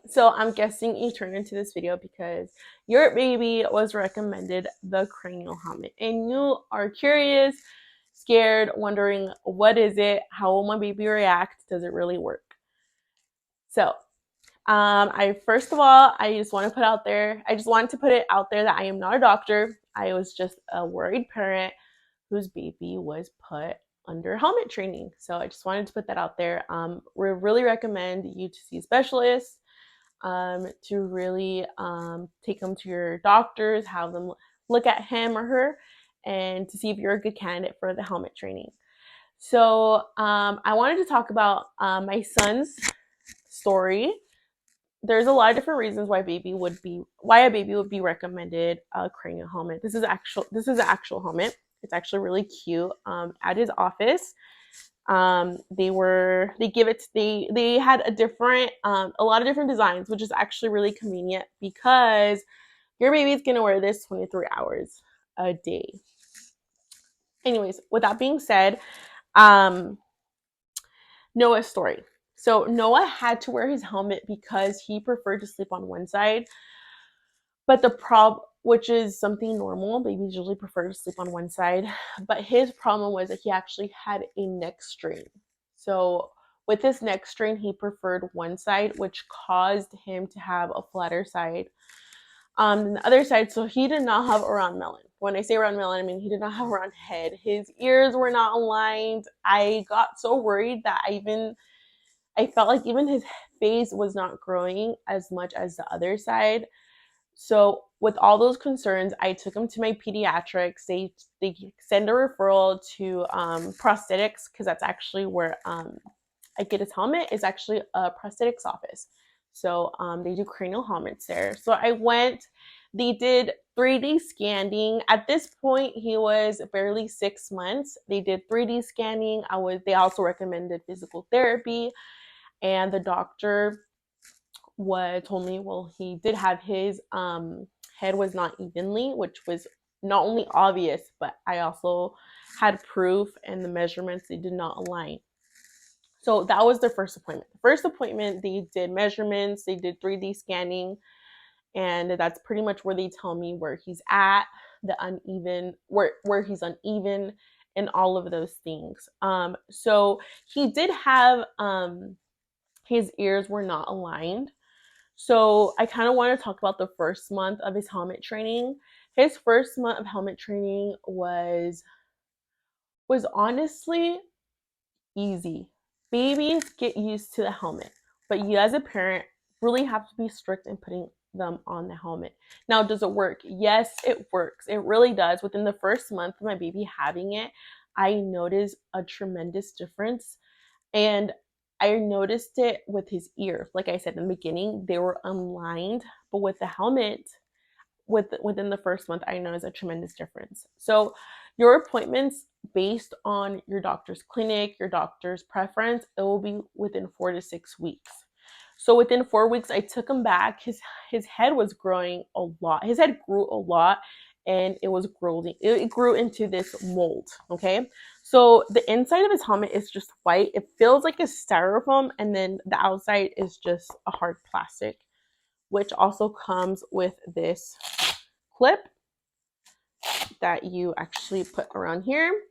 So I'm guessing you turned into this video because your baby was recommended the cranial helmet and you are curious, scared, wondering what is it, how will my baby react, does it really work? So I first of all, I just want to put out there, I just wanted to put it out there that I am not a doctor. I was just a worried parent whose baby was put under helmet training. So I just wanted to put that out there. We really recommend you to see specialists, to really take them to your doctors, have them look at him or her, and to see if you're a good candidate for the helmet training. So I wanted to talk about my son's story. There's a lot of different reasons why a baby would be recommended a cranial helmet. This is an actual helmet. It's actually really cute. At his office, they had a lot of different designs, which is actually really convenient because your baby's gonna wear this 23 hours a day. Anyways, with that being said, um, Noah's story. So Noah had to wear his helmet because he preferred to sleep on one side. But which is something normal, babies usually prefer to sleep on one side. But his problem was that he actually had a neck strain. So with this neck strain, he preferred one side, which caused him to have a flatter side. The other side, so he did not have a round melon. When I say round melon, I mean he did not have a round head. His ears were not aligned. I got so worried that I felt like even his face was not growing as much as the other side. So with all those concerns, I took him to my pediatrics. They send a referral to prosthetics because that's actually where I get his helmet. Is actually a prosthetics office. So they do cranial helmets there. So I went. They did 3D scanning. At this point, he was barely 6 months. They did 3D scanning. They also recommended physical therapy, and the doctor told me, well, he did have his head was not evenly, which was not only obvious, but I also had proof, and the measurements, they did not align. So that was the first appointment. The first appointment, they did measurements, they did 3D scanning, and that's pretty much where they tell me where he's at, the uneven, where he's uneven, and all of those things. So he did have his ears were not aligned. So I kind of want to talk about the first month of his helmet training. His first month of helmet training was honestly easy. Babies get used to the helmet, but you as a parent really have to be strict in putting them on the helmet. Now, does it work? Yes, it works. It really does. Within the first month of my baby having it, I noticed a tremendous difference. And I noticed it with his ear. Like I said in the beginning, they were unlined, but with the helmet, within the first month, I noticed a tremendous difference. So your appointments, based on your doctor's clinic, your doctor's preference, it will be within 4 to 6 weeks. So within 4 weeks, I took him back. His head was growing a lot. His head grew a lot, and it was growing. It grew into this mold. Okay, so the inside of his helmet is just white. It feels like a styrofoam, and then the outside is just a hard plastic, which also comes with this clip that you actually put around here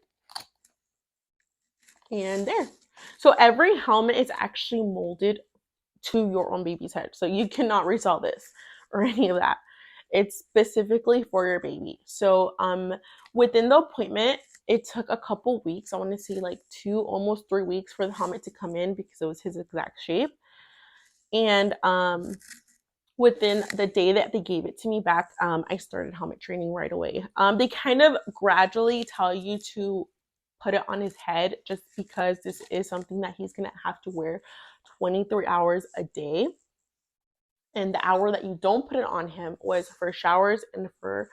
and there. So every helmet is actually molded to your own baby's head. So you cannot resell this or any of that. It's specifically for your baby. So within the appointment, it took a couple weeks. I want to say like almost 3 weeks for the helmet to come in because it was his exact shape. And within the day that they gave it to me back, I started helmet training right away. They kind of gradually tell you to put it on his head just because this is something that he's going to have to wear 23 hours a day. And the hour that you don't put it on him was for showers and for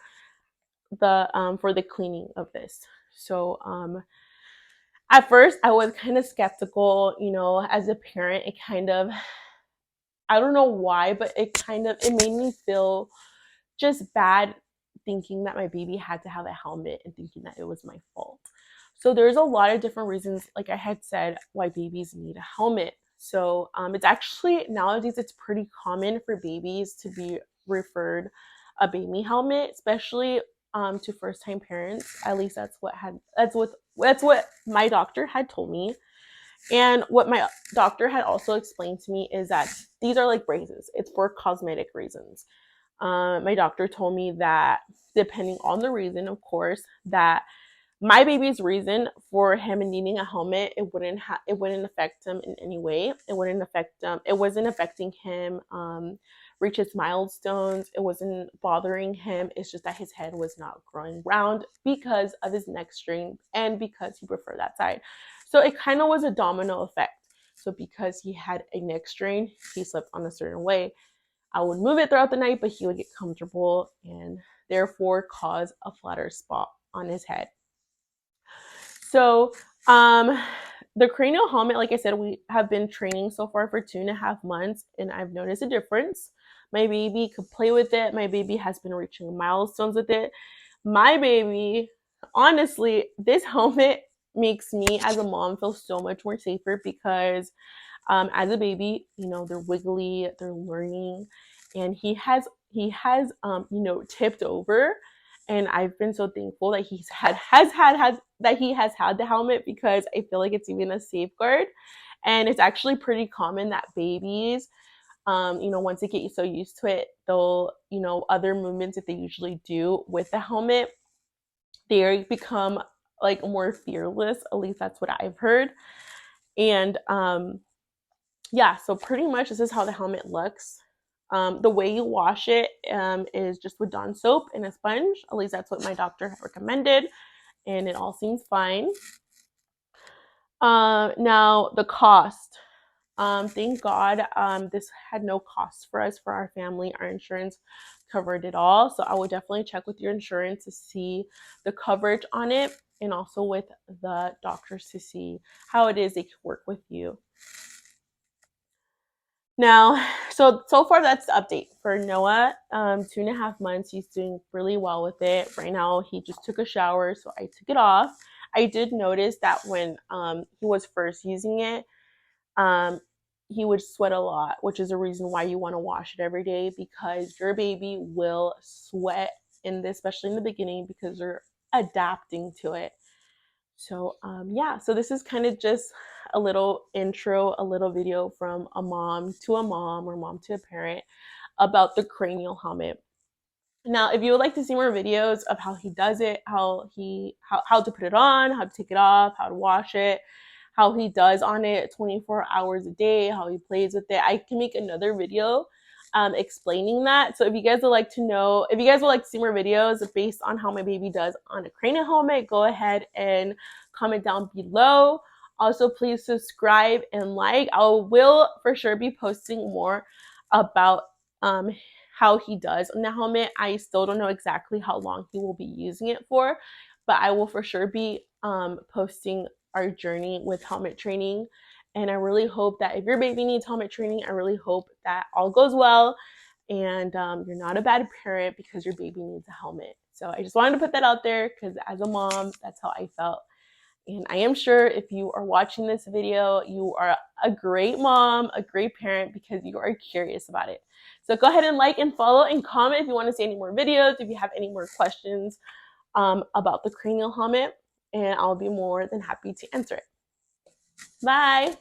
the cleaning of this. So at first I was kind of skeptical, as a parent. It kind of, I don't know why, but it made me feel just bad, thinking that my baby had to have a helmet and thinking that it was my fault. So there's a lot of different reasons, like I had said, why babies need a helmet. So it's actually nowadays it's pretty common for babies to be referred a baby helmet, especially to first time parents. At least that's what my doctor had told me. And what my doctor had also explained to me is that these are like braces. It's for cosmetic reasons. My doctor told me that depending on the reason, of course, that my baby's reason for him needing a helmet, it wouldn't affect him in any way. It wouldn't affect him. It wasn't affecting him reach his milestones. It wasn't bothering him. It's just that his head was not growing round because of his neck strain and because he preferred that side. So it kind of was a domino effect. So because he had a neck strain, he slept on a certain way. I would move it throughout the night, but he would get comfortable and therefore cause a flatter spot on his head. So, the cranial helmet, like I said, we have been training so far for 2.5 months, and I've noticed a difference. My baby could play with it. My baby has been reaching milestones with it. My baby, honestly, this helmet makes me as a mom feel so much more safer because as a baby, they're wiggly, they're learning, and he has tipped over, and I've been so thankful that he has had the helmet because I feel like it's even a safeguard, and it's actually pretty common that babies, once they get so used to it, they'll, other movements that they usually do with the helmet, they become like more fearless. At least that's what I've heard, and yeah, so pretty much this is how the helmet looks. The way you wash it is just with Dawn soap and a sponge. At least that's what my doctor recommended, and it all seems fine. Now the cost. Thank God this had no cost for us, for our family. Our insurance covered it all. So I would definitely check with your insurance to see the coverage on it, and also with the doctors to see how it is they can work with you. Now, so far that's the update for Noah. 2.5 months, he's doing really well with it. Right now, he just took a shower, so I took it off. I did notice that when he was first using it, he would sweat a lot, which is a reason why you want to wash it every day, because your baby will sweat in this, especially in the beginning, because they're adapting to it. So yeah, so this is kind of just a little intro, a little video from a mom to a mom or mom to a parent about the cranial helmet. Now, if you would like to see more videos of how he does it, how to put it on, how to take it off, how to wash it, how he does on it 24 hours a day, how he plays with it, I can make another video explaining that. So if you guys would like to know, if you guys would like to see more videos based on how my baby does on a cranial helmet, go ahead and comment down below. Also, please subscribe and like. I will for sure be posting more about how he does on the helmet. I still don't know exactly how long he will be using it for, but I will for sure be posting our journey with helmet training. And I really hope that if your baby needs helmet training, I really hope that all goes well and you're not a bad parent because your baby needs a helmet. So I just wanted to put that out there because as a mom, that's how I felt. And I am sure if you are watching this video, you are a great mom, a great parent, because you are curious about it. So go ahead and like and follow and comment if you want to see any more videos, if you have any more questions about the cranial helmet, and I'll be more than happy to answer it. Bye.